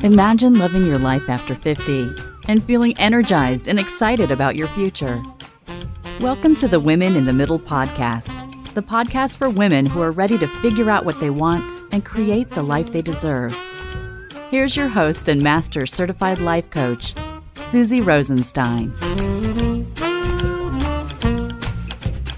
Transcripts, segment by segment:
Imagine living your life after 50 and feeling energized and excited about your future. Welcome to the Women in the Middle podcast, the podcast for women who are ready to figure out what they want and create the life they deserve. Here's your host and master certified life coach, Susie Rosenstein.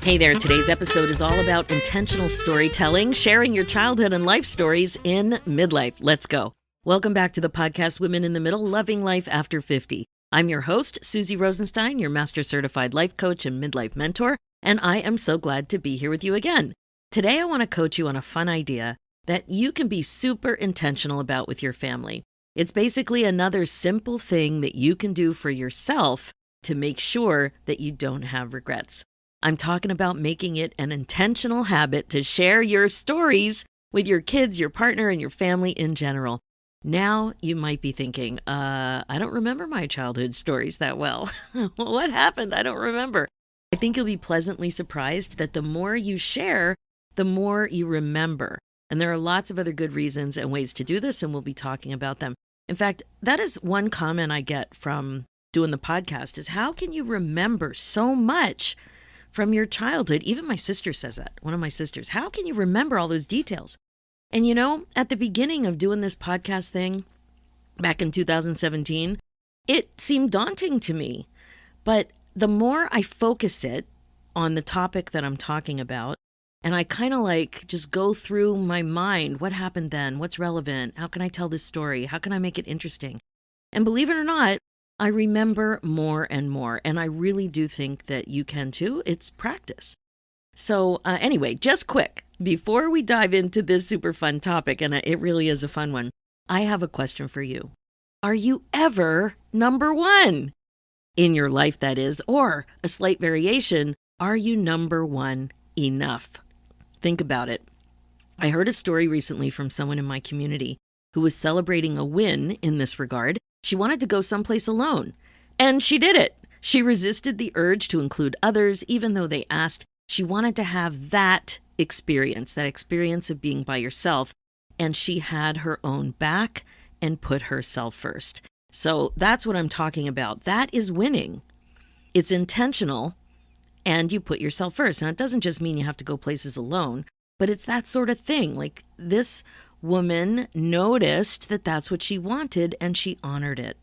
Hey there, today's episode is all about intentional storytelling, sharing your childhood and life stories in midlife. Let's go. Welcome back to the podcast, Women in the Middle, Loving Life After 50. I'm your host, Susie Rosenstein, your master certified life coach and midlife mentor, and I am so glad to be here with you again. Today, I want to coach you on a fun idea that you can be super intentional about with your family. It's basically another simple thing that you can do for yourself to make sure that you don't have regrets. I'm talking about making it an intentional habit to share your stories with your kids, your partner, and your family in general. Now you might be thinking, I don't remember my childhood stories that well. What happened? I don't remember. I think you'll be pleasantly surprised that the more you share, the more you remember. And there are lots of other good reasons and ways to do this, and we'll be talking about them. In fact, that is one comment I get from doing the podcast is, how can you remember so much from your childhood? Even my sister says that, one of my sisters. How can you remember all those details? And you know, at the beginning of doing this podcast thing, back in 2017, it seemed daunting to me. But the more I focus it on the topic that I'm talking about, and I kind of like just go through my mind, what happened then? What's relevant? How can I tell this story? How can I make it interesting? And believe it or not, I remember more and more. And I really do think that you can too. It's practice. So anyway, just quick, before we dive into this super fun topic, and it really is a fun one, I have a question for you. Are you ever number one in your life, that is, or a slight variation? Are you number one enough? Think about it. I heard a story recently from someone in my community who was celebrating a win in this regard. She wanted to go someplace alone, and she did it. She resisted the urge to include others, even though they asked. She wanted to have that experience of being by yourself, and she had her own back and put herself first. So that's what I'm talking about. That is winning. It's intentional, and you put yourself first. And it doesn't just mean you have to go places alone, but it's that sort of thing. Like, this woman noticed that that's what she wanted, and she honored it.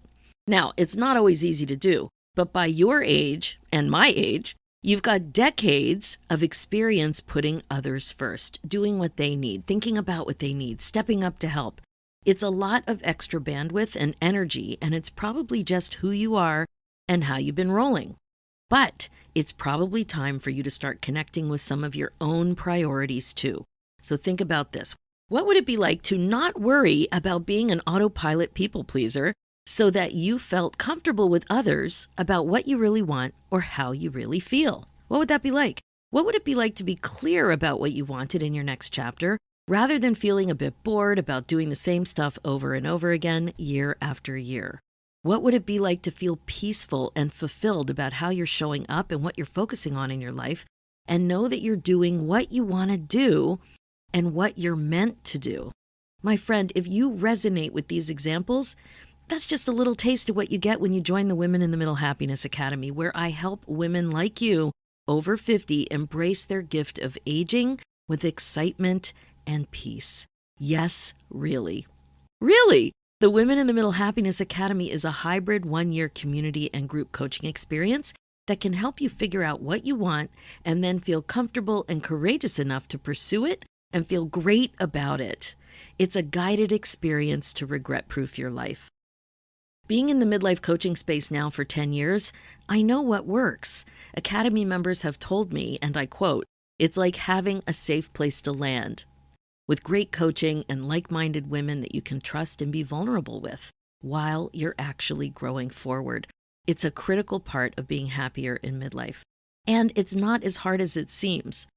Now, it's not always easy to do, but by your age and my age, you've got decades of experience putting others first, doing what they need, thinking about what they need, stepping up to help. It's a lot of extra bandwidth and energy, and it's probably just who you are and how you've been rolling. But it's probably time for you to start connecting with some of your own priorities too. So think about this. What would it be like to not worry about being an autopilot people pleaser so that you felt comfortable with others about what you really want or how you really feel? What would that be like? What would it be like to be clear about what you wanted in your next chapter, rather than feeling a bit bored about doing the same stuff over and over again, year after year? What would it be like to feel peaceful and fulfilled about how you're showing up and what you're focusing on in your life, and know that you're doing what you want to do and what you're meant to do? My friend, if you resonate with these examples, that's just a little taste of what you get when you join the Women in the Middle Happiness Academy, where I help women like you over 50 embrace their gift of aging with excitement and peace. Yes, really. Really! The Women in the Middle Happiness Academy is a hybrid 1-year community and group coaching experience that can help you figure out what you want and then feel comfortable and courageous enough to pursue it and feel great about it. It's a guided experience to regret-proof your life. Being in the midlife coaching space now for 10 years, I know what works. Academy members have told me, and I quote, "It's like having a safe place to land, with great coaching and like-minded women that you can trust and be vulnerable with while you're actually growing forward. It's a critical part of being happier in midlife. And it's not as hard as it seems.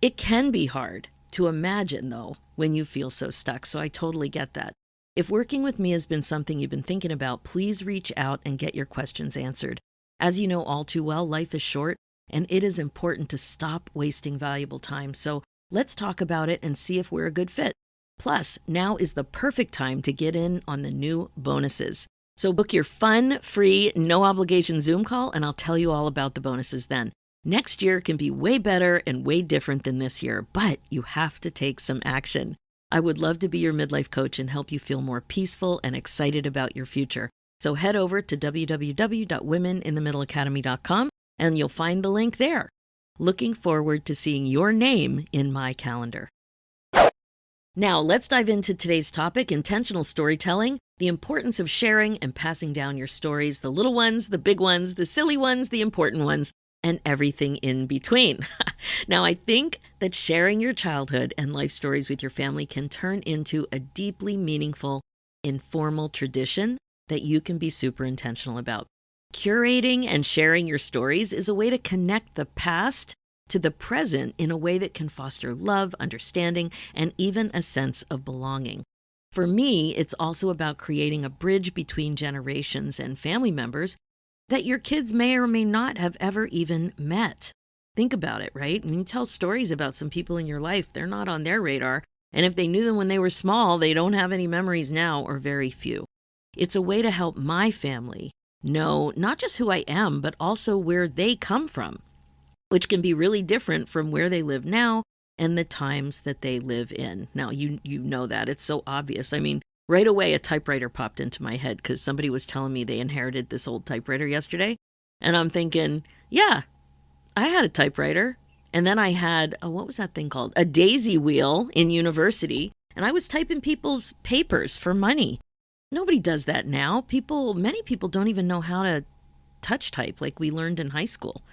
It can be hard to imagine, though, when you feel so stuck, so I totally get that. If working with me has been something you've been thinking about, please reach out and get your questions answered. As you know all too well, life is short, and it is important to stop wasting valuable time. So let's talk about it and see if we're a good fit. Plus, now is the perfect time to get in on the new bonuses. So book your fun, free, no obligation Zoom call, and I'll tell you all about the bonuses then. Next year can be way better and way different than this year, but you have to take some action. I would love to be your midlife coach and help you feel more peaceful and excited about your future. So head over to www.womeninthemiddleacademy.com and you'll find the link there. Looking forward to seeing your name in my calendar. Now, let's dive into today's topic, intentional storytelling, the importance of sharing and passing down your stories, the little ones, the big ones, the silly ones, the important ones, and everything in between. Now, I think that sharing your childhood and life stories with your family can turn into a deeply meaningful, informal tradition that you can be super intentional about. Curating and sharing your stories is a way to connect the past to the present in a way that can foster love, understanding, and even a sense of belonging. For me, it's also about creating a bridge between generations and family members that your kids may or may not have ever even met. Think about it, right? When you tell stories about some people in your life, they're not on their radar. And if they knew them when they were small, they don't have any memories now or very few. It's a way to help my family know not just who I am, but also where they come from, which can be really different from where they live now and the times that they live in. Now, you know that. It's so obvious. I mean, right away, a typewriter popped into my head because somebody was telling me they inherited this old typewriter yesterday. And I'm thinking, yeah, I had a typewriter. And then I had, what was that thing called? A daisy wheel in university. And I was typing people's papers for money. Nobody does that now. Many people don't even know how to touch type like we learned in high school.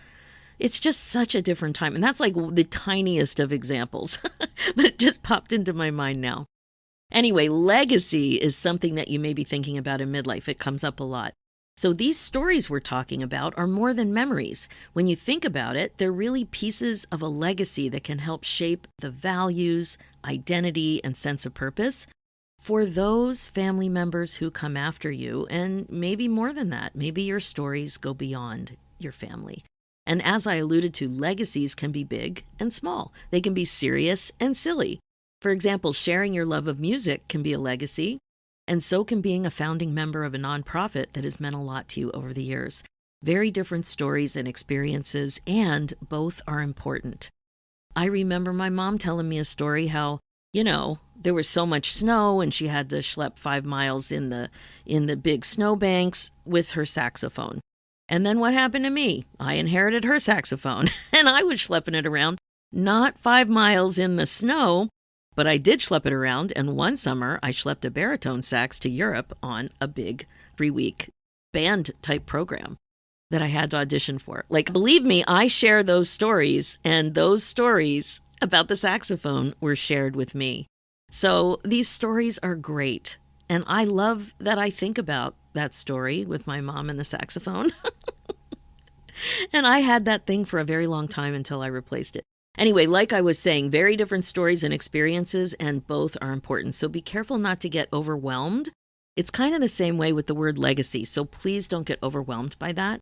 It's just such a different time. And that's like the tiniest of examples, but it just popped into my mind now. Anyway, legacy is something that you may be thinking about in midlife. It comes up a lot. So these stories we're talking about are more than memories. When you think about it, they're really pieces of a legacy that can help shape the values, identity, and sense of purpose for those family members who come after you. And maybe more than that, maybe your stories go beyond your family. And as I alluded to, legacies can be big and small. They can be serious and silly. For example, sharing your love of music can be a legacy, and so can being a founding member of a nonprofit that has meant a lot to you over the years. Very different stories and experiences, and both are important. I remember my mom telling me a story how, there was so much snow and she had to schlep 5 miles in the big snowbanks with her saxophone. And then what happened to me? I inherited her saxophone and I was schlepping it around, not 5 miles in the snow, but I did schlep it around. And one summer I schlepped a baritone sax to Europe on a big 3-week band type program that I had to audition for. Like, believe me, I share those stories, and those stories about the saxophone were shared with me. So these stories are great. And I love that I think about that story with my mom and the saxophone. And I had that thing for a very long time until I replaced it. Anyway, like I was saying, very different stories and experiences, and both are important. So be careful not to get overwhelmed. It's kind of the same way with the word legacy. So please don't get overwhelmed by that.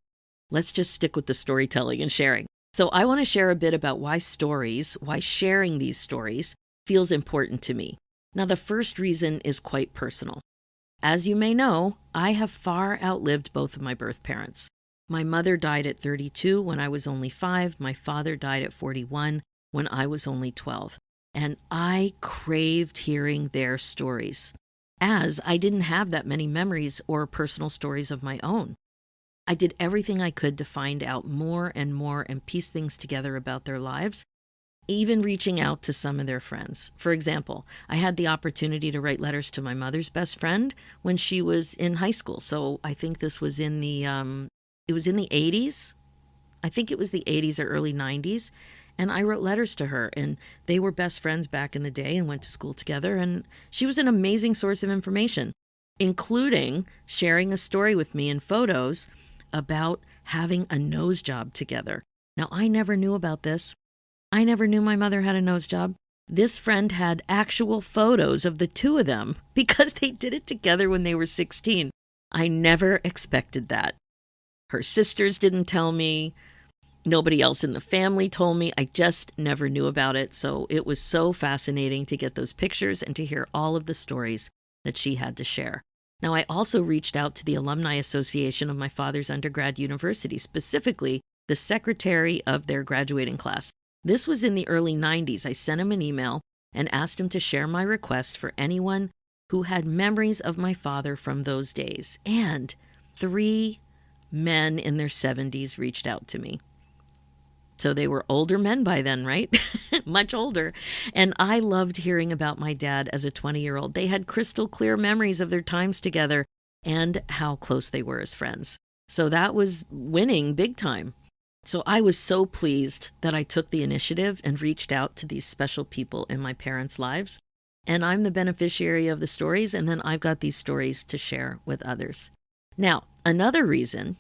Let's just stick with the storytelling and sharing. So I want to share a bit about why sharing these stories feels important to me. Now, the first reason is quite personal. As you may know, I have far outlived both of my birth parents. My mother died at 32 when I was only 5. My father died at 41 when I was only 12. And I craved hearing their stories, as I didn't have that many memories or personal stories of my own. I did everything I could to find out more and piece things together about their lives, even reaching out to some of their friends. For example, I had the opportunity to write letters to my mother's best friend when she was in high school. So I think this was in the 80s. I think it was the 80s or early 90s. And I wrote letters to her, and they were best friends back in the day and went to school together. And she was an amazing source of information, including sharing a story with me in photos about having a nose job together. Now, I never knew about this. I never knew my mother had a nose job. This friend had actual photos of the two of them because they did it together when they were 16. I never expected that. Her sisters didn't tell me. Nobody else in the family told me. I just never knew about it. So it was so fascinating to get those pictures and to hear all of the stories that she had to share. Now, I also reached out to the Alumni Association of my father's undergrad university, specifically the secretary of their graduating class. This was in the early 90s. I sent him an email and asked him to share my request for anyone who had memories of my father from those days. And 3 men in their 70s reached out to me. So they were older men by then, right? Much older. And I loved hearing about my dad as a 20-year-old. They had crystal clear memories of their times together and how close they were as friends. So that was winning big time. So I was so pleased that I took the initiative and reached out to these special people in my parents' lives. And I'm the beneficiary of the stories, and then I've got these stories to share with others. Now, another reason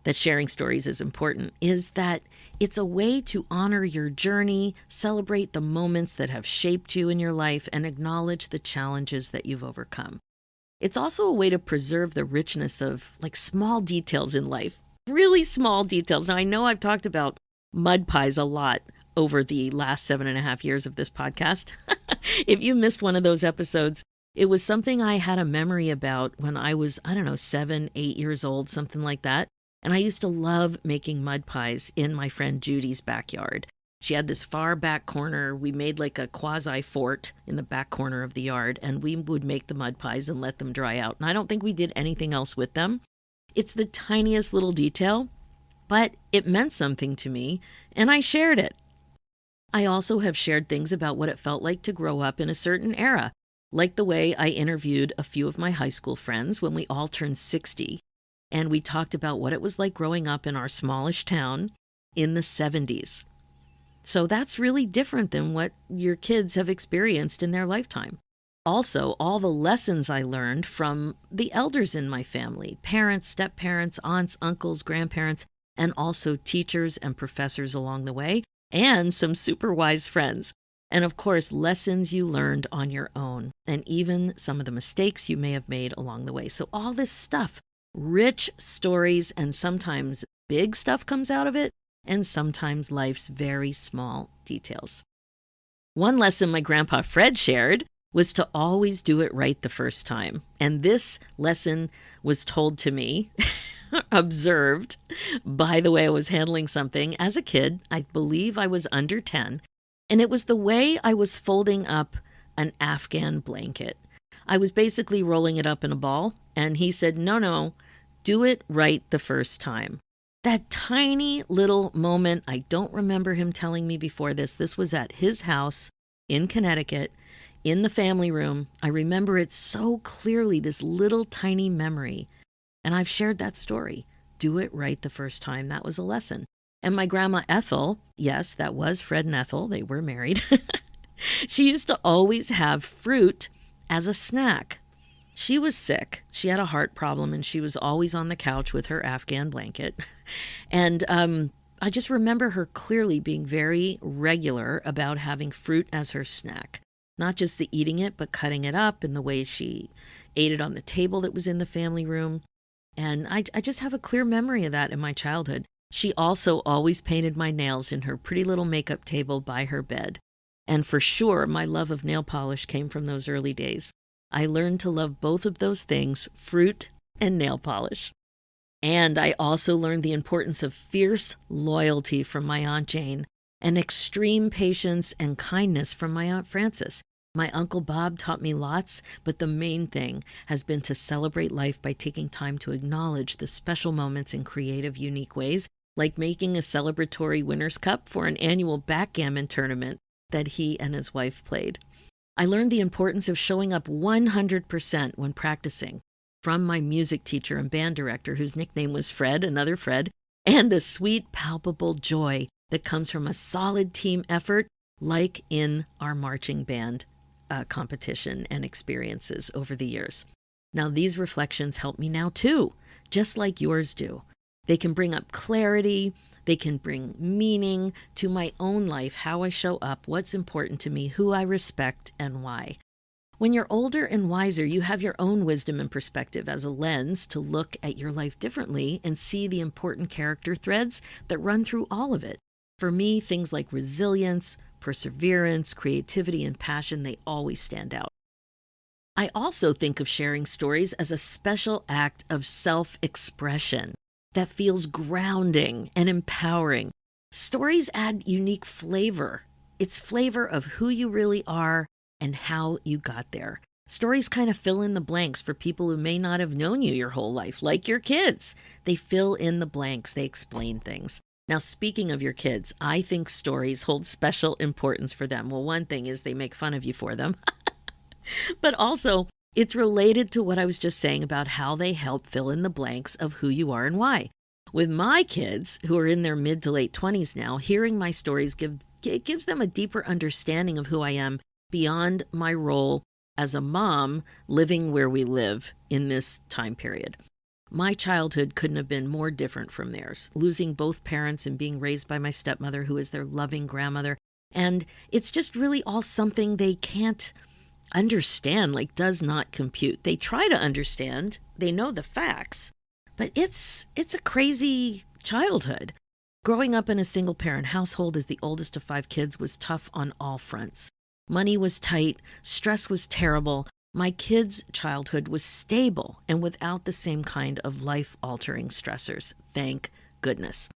that sharing stories is important is that it's a way to honor your journey, celebrate the moments that have shaped you in your life, and acknowledge the challenges that you've overcome. It's also a way to preserve the richness of small details in life, really small details. Now, I know I've talked about mud pies a lot over the last 7.5 years of this podcast. If you missed one of those episodes, it was something I had a memory about when I was, 7, 8 years old, something like that. And I used to love making mud pies in my friend Judy's backyard. She had this far back corner. We made like a quasi fort in the back corner of the yard, and we would make the mud pies and let them dry out. And I don't think we did anything else with them. It's the tiniest little detail, but it meant something to me, and I shared it. I also have shared things about what it felt like to grow up in a certain era, like the way I interviewed a few of my high school friends when we all turned 60, and we talked about what it was like growing up in our smallish town in the 70s. So that's really different than what your kids have experienced in their lifetime. Also, all the lessons I learned from the elders in my family, parents, step-parents, aunts, uncles, grandparents, and also teachers and professors along the way, and some super wise friends. And of course, lessons you learned on your own, and even some of the mistakes you may have made along the way. So all this stuff, rich stories, and sometimes big stuff comes out of it, and sometimes life's very small details. One lesson my grandpa Fred shared was to always do it right the first time. And this lesson was told to me, observed by the way I was handling something as a kid. I believe I was under 10. And it was the way I was folding up an Afghan blanket. I was basically rolling it up in a ball. And he said, no, do it right the first time. That tiny little moment, I don't remember him telling me before this. This was at his house in Connecticut, in the family room. I remember it so clearly, this little tiny memory. And I've shared that story. Do it right the first time. That was a lesson. And my grandma Ethel, yes, that was Fred and Ethel. They were married. She used to always have fruit as a snack. She was sick. She had a heart problem, and she was always on the couch with her Afghan blanket. And I just remember her clearly being very regular about having fruit as her snack. Not just the eating it, but cutting it up and the way she ate it on the table that was in the family room. And I just have a clear memory of that in my childhood. She also always painted my nails in her pretty little makeup table by her bed. And for sure, my love of nail polish came from those early days. I learned to love both of those things, fruit and nail polish. And I also learned the importance of fierce loyalty from my Aunt Jane and extreme patience and kindness from my Aunt Frances. My Uncle Bob taught me lots, but the main thing has been to celebrate life by taking time to acknowledge the special moments in creative, unique ways, like making a celebratory winner's cup for an annual backgammon tournament that he and his wife played. I learned the importance of showing up 100% when practicing from my music teacher and band director, whose nickname was Fred, another Fred, and the sweet, palpable joy that comes from a solid team effort, like in our marching band competition and experiences over the years. Now, these reflections help me now too, just like yours do. They can bring up clarity. They can bring meaning to my own life, how I show up, what's important to me, who I respect, and why. When you're older and wiser, you have your own wisdom and perspective as a lens to look at your life differently and see the important character threads that run through all of it. For me, things like resilience, perseverance, creativity, and passion, they always stand out. I also think of sharing stories as a special act of self-expression that feels grounding and empowering. Stories add unique flavor. It's flavor of who you really are and how you got there. Stories kind of fill in the blanks for people who may not have known you your whole life, like your kids. They fill in the blanks, they explain things. Now, speaking of your kids, I think stories hold special importance for them. Well, one thing is they make fun of you for them, but also it's related to what I was just saying about how they help fill in the blanks of who you are and why. With my kids, who are in their mid to late 20s now, hearing my stories gives them a deeper understanding of who I am beyond my role as a mom living where we live in this time period. My childhood couldn't have been more different from theirs, losing both parents and being raised by my stepmother, who is their loving grandmother. And it's just really all something they can't understand, like does not compute. They try to understand, they know the facts, but it's a crazy childhood. Growing up in a single parent household as the oldest of 5 kids was tough on all fronts. Money was tight, stress was terrible. My kids' childhood was stable and without the same kind of life-altering stressors. Thank goodness.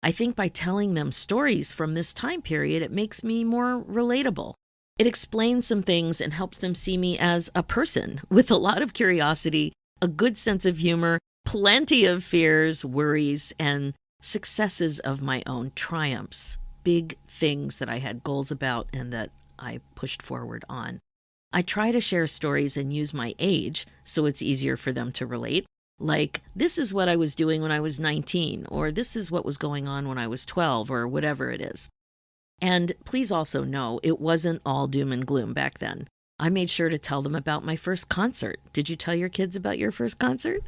I think by telling them stories from this time period, it makes me more relatable. It explains some things and helps them see me as a person with a lot of curiosity, a good sense of humor, plenty of fears, worries, and successes of my own, triumphs, big things that I had goals about and that I pushed forward on. I try to share stories and use my age so it's easier for them to relate. Like, this is what I was doing when I was 19, or this is what was going on when I was 12, or whatever it is. And please also know, it wasn't all doom and gloom back then. I made sure to tell them about my first concert. Did you tell your kids about your first concert?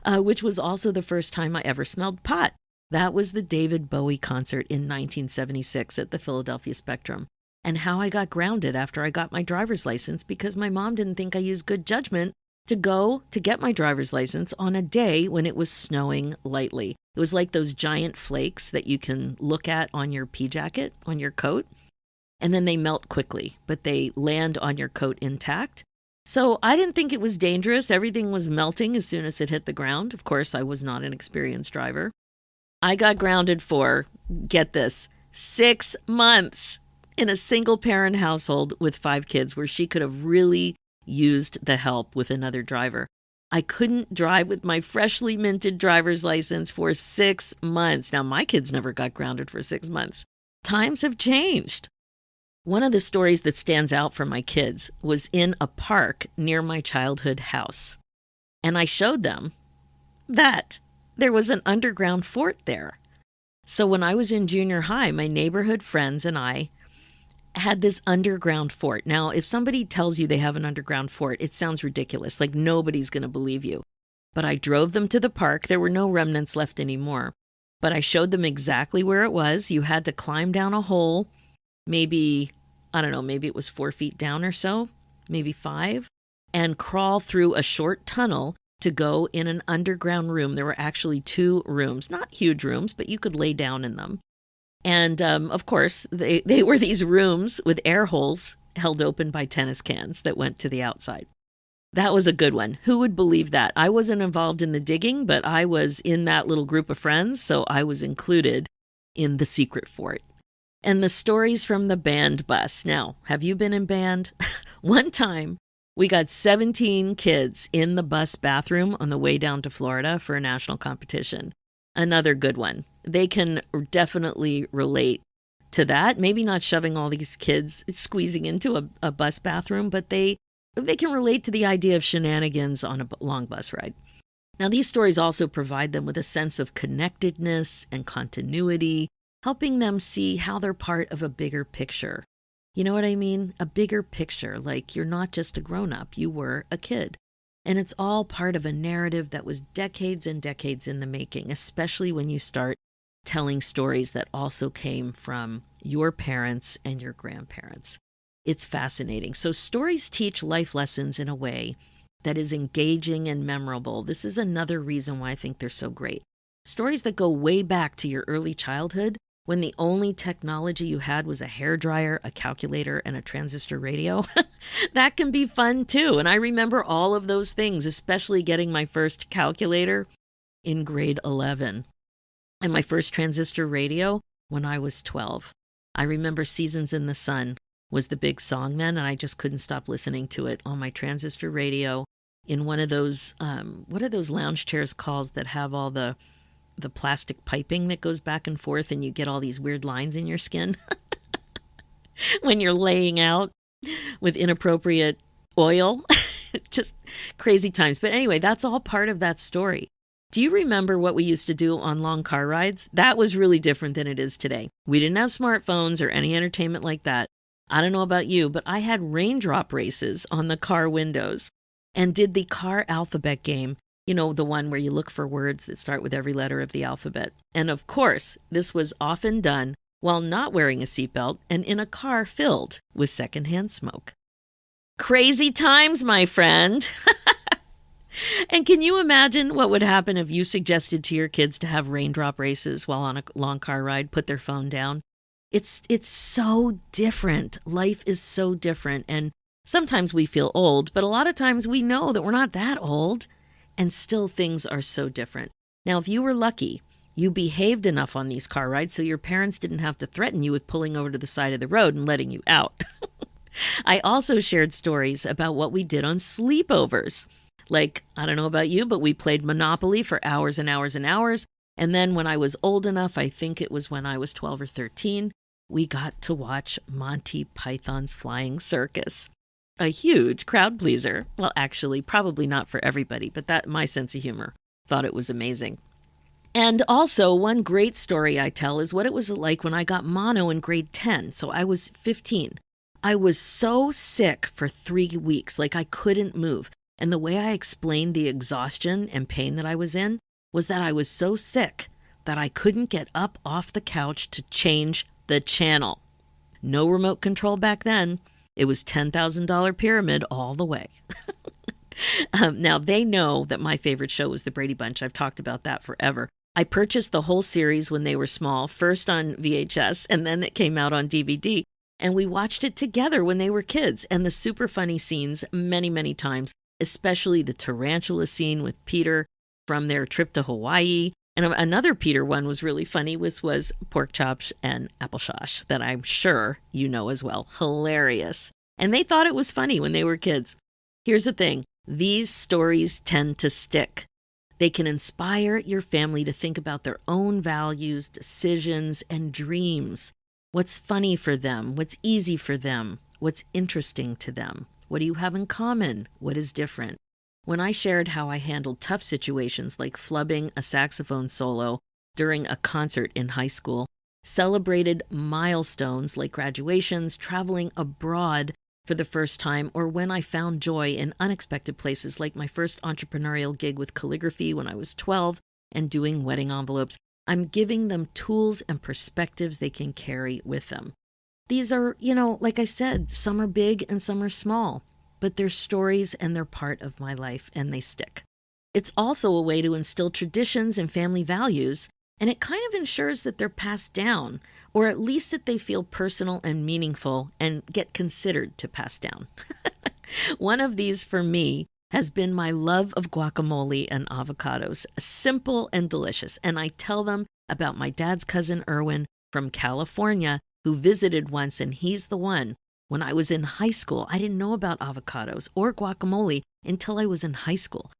Which was also the first time I ever smelled pot. That was the David Bowie concert in 1976 at the Philadelphia Spectrum. And how I got grounded after I got my driver's license because my mom didn't think I used good judgment to go to get my driver's license on a day when it was snowing lightly. It was like those giant flakes that you can look at on your pea jacket, on your coat, and then they melt quickly, but they land on your coat intact. So I didn't think it was dangerous. Everything was melting as soon as it hit the ground. Of course, I was not an experienced driver. I got grounded for, get this, 6 months in a single parent household with 5 kids where she could have really used the help with another driver. I couldn't drive with my freshly minted driver's license for 6 months. Now, my kids never got grounded for 6 months. Times have changed. One of the stories that stands out for my kids was in a park near my childhood house. And I showed them that there was an underground fort there. So when I was in junior high, my neighborhood friends and I had this underground fort. Now, if somebody tells you they have an underground fort, it sounds ridiculous, like nobody's going to believe you. But I drove them to the park. There were no remnants left anymore. But I showed them exactly where it was. You had to climb down a hole, maybe, I don't know, maybe it was 4 feet down or so, maybe 5, and crawl through a short tunnel to go in an underground room. There were actually 2 rooms, not huge rooms, but you could lay down in them. And of course, they were these rooms with air holes held open by tennis cans that went to the outside. That was a good one. Who would believe that? I wasn't involved in the digging, but I was in that little group of friends, so I was included in the secret fort. And the stories from the band bus. Now, have you been in band? One time, we got 17 kids in the bus bathroom on the way down to Florida for a national competition. Another good one. They can definitely relate to that. Maybe not shoving all these kids, squeezing into a bus bathroom, but they can relate to the idea of shenanigans on a long bus ride. Now, these stories also provide them with a sense of connectedness and continuity, helping them see how they're part of a bigger picture. You know what I mean? A bigger picture, like you're not just a grown-up, you were a kid. And it's all part of a narrative that was decades and decades in the making, especially when you start telling stories that also came from your parents and your grandparents. It's fascinating. So stories teach life lessons in a way that is engaging and memorable. This is another reason why I think they're so great. Stories that go way back to your early childhood when the only technology you had was a hairdryer, a calculator, and a transistor radio. That can be fun too. And I remember all of those things, especially getting my first calculator in grade 11 and my first transistor radio when I was 12. I remember Seasons in the Sun was the big song then, and I just couldn't stop listening to it on my transistor radio in one of those, what are those lounge chairs called that have all the plastic piping that goes back and forth and you get all these weird lines in your skin when you're laying out with inappropriate oil. Just crazy times. But anyway, that's all part of that story. Do you remember what we used to do on long car rides? That was really different than it is today. We didn't have smartphones or any entertainment like that. I don't know about you, but I had raindrop races on the car windows and did the car alphabet game. You know, the one where you look for words that start with every letter of the alphabet. And of course, this was often done while not wearing a seatbelt and in a car filled with secondhand smoke. Crazy times, my friend. And can you imagine what would happen if you suggested to your kids to have raindrop races while on a long car ride, put their phone down? It's so different. Life is so different. And sometimes we feel old, but a lot of times we know that we're not that old. And still things are so different. Now, if you were lucky, you behaved enough on these car rides so your parents didn't have to threaten you with pulling over to the side of the road and letting you out. I also shared stories about what we did on sleepovers. Like, I don't know about you, but we played Monopoly for hours and hours and hours. And then when I was old enough, I think it was when I was 12 or 13, we got to watch Monty Python's Flying Circus. A huge crowd pleaser. Well, actually, probably not for everybody, but that my sense of humor thought it was amazing. And also, one great story I tell is what it was like when I got mono in grade 10. So I was 15. I was so sick for 3 weeks, like I couldn't move. And the way I explained the exhaustion and pain that I was in was that I was so sick that I couldn't get up off the couch to change the channel. No remote control back then. It was $10,000 pyramid all the way. Now, they know that my favorite show was The Brady Bunch. I've talked about that forever. I purchased the whole series when they were small, first on VHS, and then it came out on DVD. And we watched it together when they were kids. And the super funny scenes many, many times, especially the tarantula scene with Peter from their trip to Hawaii. And another Peter one was really funny, was pork chops and applesauce that I'm sure you know as well. Hilarious. And they thought it was funny when they were kids. Here's the thing. These stories tend to stick. They can inspire your family to think about their own values, decisions, and dreams. What's funny for them? What's easy for them? What's interesting to them? What do you have in common? What is different? When I shared how I handled tough situations like flubbing a saxophone solo during a concert in high school, celebrated milestones like graduations, traveling abroad for the first time, or when I found joy in unexpected places like my first entrepreneurial gig with calligraphy when I was 12 and doing wedding envelopes, I'm giving them tools and perspectives they can carry with them. These are, like I said, some are big and some are small. But they're stories and they're part of my life and they stick. It's also a way to instill traditions and family values, and it kind of ensures that they're passed down, or at least that they feel personal and meaningful and get considered to pass down. One of these for me has been my love of guacamole and avocados, simple and delicious. And I tell them about my dad's cousin Erwin from California who visited once, and he's the one. When I was in high school, I didn't know about avocados or guacamole until I was in high school.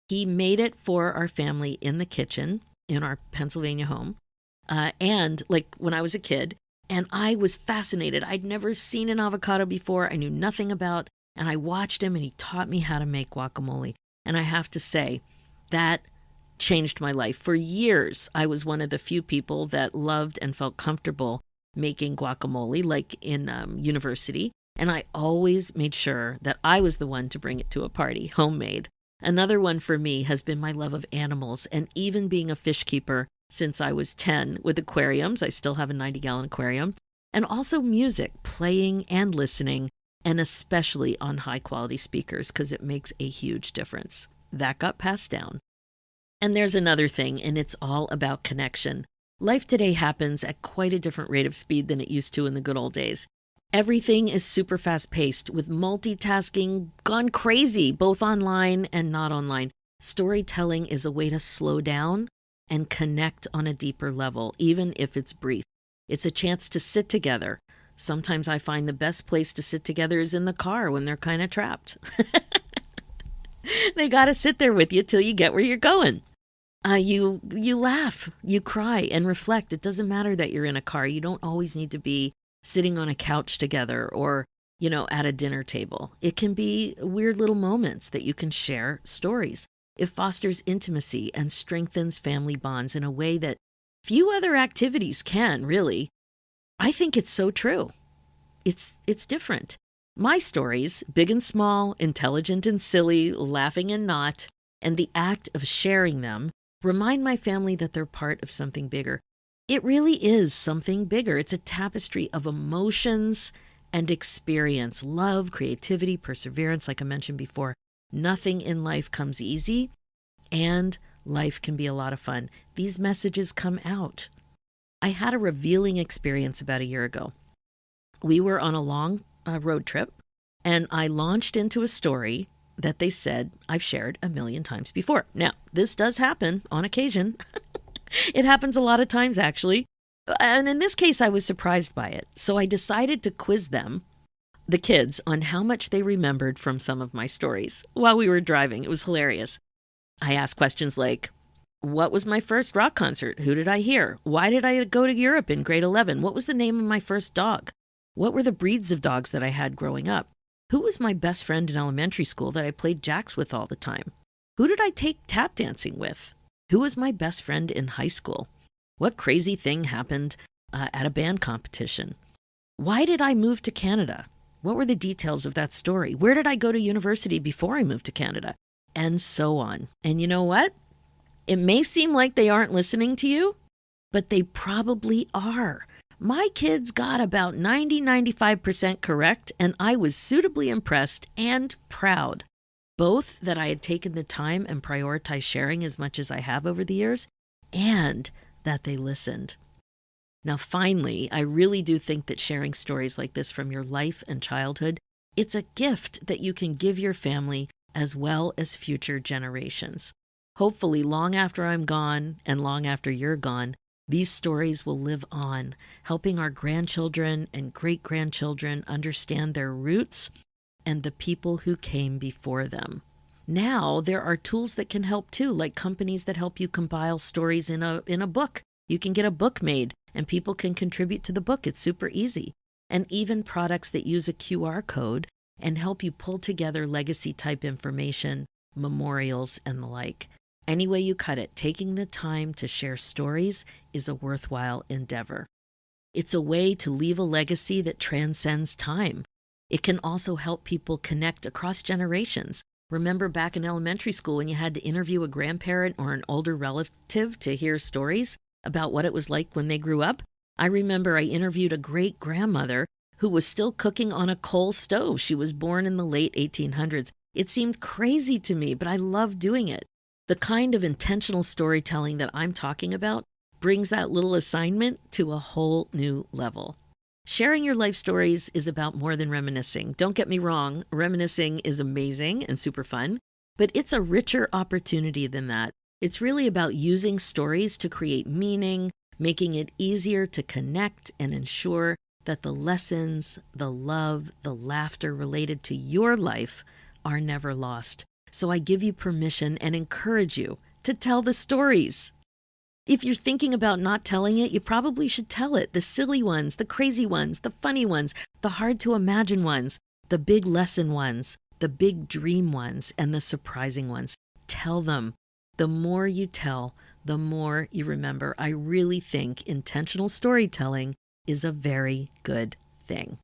He made it for our family in the kitchen in our Pennsylvania home, and like when I was a kid, and I was fascinated. I'd never seen an avocado before. I knew nothing about, and I watched him and he taught me how to make guacamole. And I have to say, that changed my life. For years, I was one of the few people that loved and felt comfortable making guacamole, like in university. And I always made sure that I was the one to bring it to a party, homemade. Another one for me has been my love of animals and even being a fish keeper since I was 10 with aquariums. I still have a 90-gallon aquarium. And also music, playing and listening and especially on high quality speakers because it makes a huge difference. That got passed down. And there's another thing, and it's all about connection. Life today happens at quite a different rate of speed than it used to in the good old days. Everything is super fast paced with multitasking gone crazy, both online and not online. Storytelling is a way to slow down and connect on a deeper level, even if it's brief. It's a chance to sit together. Sometimes I find the best place to sit together is in the car when they're kind of trapped. They got to sit there with you till you get where you're going. You laugh, you cry, and reflect. It doesn't matter that you're in a car. You don't always need to be sitting on a couch together or, at a dinner table. It can be weird little moments that you can share stories. It fosters intimacy and strengthens family bonds in a way that few other activities can, really. I think it's so true. It's different. My stories, big and small, intelligent and silly, laughing and not, and the act of sharing them remind my family that they're part of something bigger. It really is something bigger. It's a tapestry of emotions and experience, love, creativity, perseverance, like I mentioned before. Nothing in life comes easy, and life can be a lot of fun. These messages come out. I had a revealing experience about a year ago. We were on a long road trip, and I launched into a story that they said I've shared 1,000,000 times before. Now, this does happen on occasion. It happens a lot of times, actually. And in this case, I was surprised by it. So I decided to quiz them, the kids, on how much they remembered from some of my stories while we were driving. It was hilarious. I asked questions like, what was my first rock concert? Who did I hear? Why did I go to Europe in grade 11? What was the name of my first dog? What were the breeds of dogs that I had growing up? Who was my best friend in elementary school that I played jacks with all the time? Who did I take tap dancing with? Who was my best friend in high school? What crazy thing happened at a band competition? Why did I move to Canada? What were the details of that story? Where did I go to university before I moved to Canada? And so on. And you know what? It may seem like they aren't listening to you, but they probably are. My kids got about 95% correct, and I was suitably impressed and proud, both that I had taken the time and prioritized sharing as much as I have over the years, and that they listened. Now, finally, I really do think that sharing stories like this from your life and childhood, it's a gift that you can give your family as well as future generations. Hopefully, long after I'm gone and long after you're gone, these stories will live on, helping our grandchildren and great-grandchildren understand their roots and the people who came before them. Now, there are tools that can help too, like companies that help you compile stories in a book. You can get a book made and people can contribute to the book. It's super easy. And even products that use a QR code and help you pull together legacy-type information, memorials, and the like. Any way you cut it, taking the time to share stories is a worthwhile endeavor. It's a way to leave a legacy that transcends time. It can also help people connect across generations. Remember back in elementary school when you had to interview a grandparent or an older relative to hear stories about what it was like when they grew up? I remember I interviewed a great-grandmother who was still cooking on a coal stove. She was born in the late 1800s. It seemed crazy to me, but I loved doing it. The kind of intentional storytelling that I'm talking about brings that little assignment to a whole new level. Sharing your life stories is about more than reminiscing. Don't get me wrong, reminiscing is amazing and super fun, but it's a richer opportunity than that. It's really about using stories to create meaning, making it easier to connect and ensure that the lessons, the love, the laughter related to your life are never lost. So I give you permission and encourage you to tell the stories. If you're thinking about not telling it, you probably should tell it. The silly ones, the crazy ones, the funny ones, the hard to imagine ones, the big lesson ones, the big dream ones, and the surprising ones. Tell them. The more you tell, the more you remember. I really think intentional storytelling is a very good thing.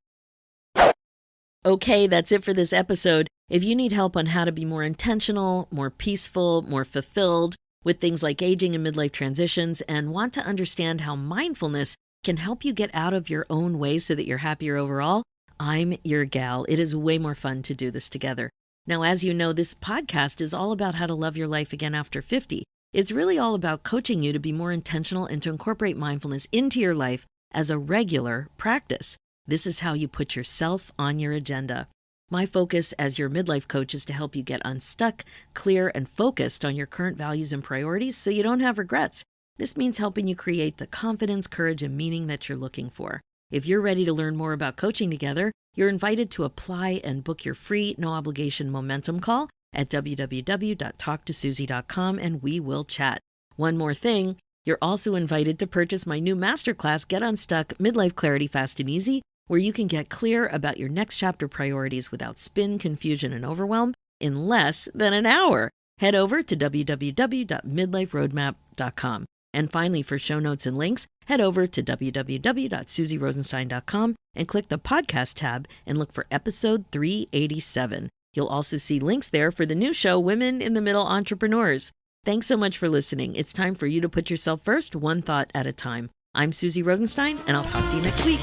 Okay, that's it for this episode. If you need help on how to be more intentional, more peaceful, more fulfilled with things like aging and midlife transitions, and want to understand how mindfulness can help you get out of your own way so that you're happier overall, I'm your gal. It is way more fun to do this together. Now, as you know, this podcast is all about how to love your life again after 50. It's really all about coaching you to be more intentional and to incorporate mindfulness into your life as a regular practice. This is how you put yourself on your agenda. My focus as your midlife coach is to help you get unstuck, clear, and focused on your current values and priorities so you don't have regrets. This means helping you create the confidence, courage, and meaning that you're looking for. If you're ready to learn more about coaching together, you're invited to apply and book your free, no-obligation momentum call at www.talktosusie.com, and we will chat. One more thing, you're also invited to purchase my new masterclass, Get Unstuck, Midlife Clarity Fast and Easy, where you can get clear about your next chapter priorities without spin, confusion, and overwhelm in less than an hour. Head over to www.midliferoadmap.com. And finally, for show notes and links, head over to www.susierosenstein.com and click the podcast tab and look for episode 387. You'll also see links there for the new show, Women in the Middle Entrepreneurs. Thanks so much for listening. It's time for you to put yourself first, one thought at a time. I'm Susie Rosenstein, and I'll talk to you next week.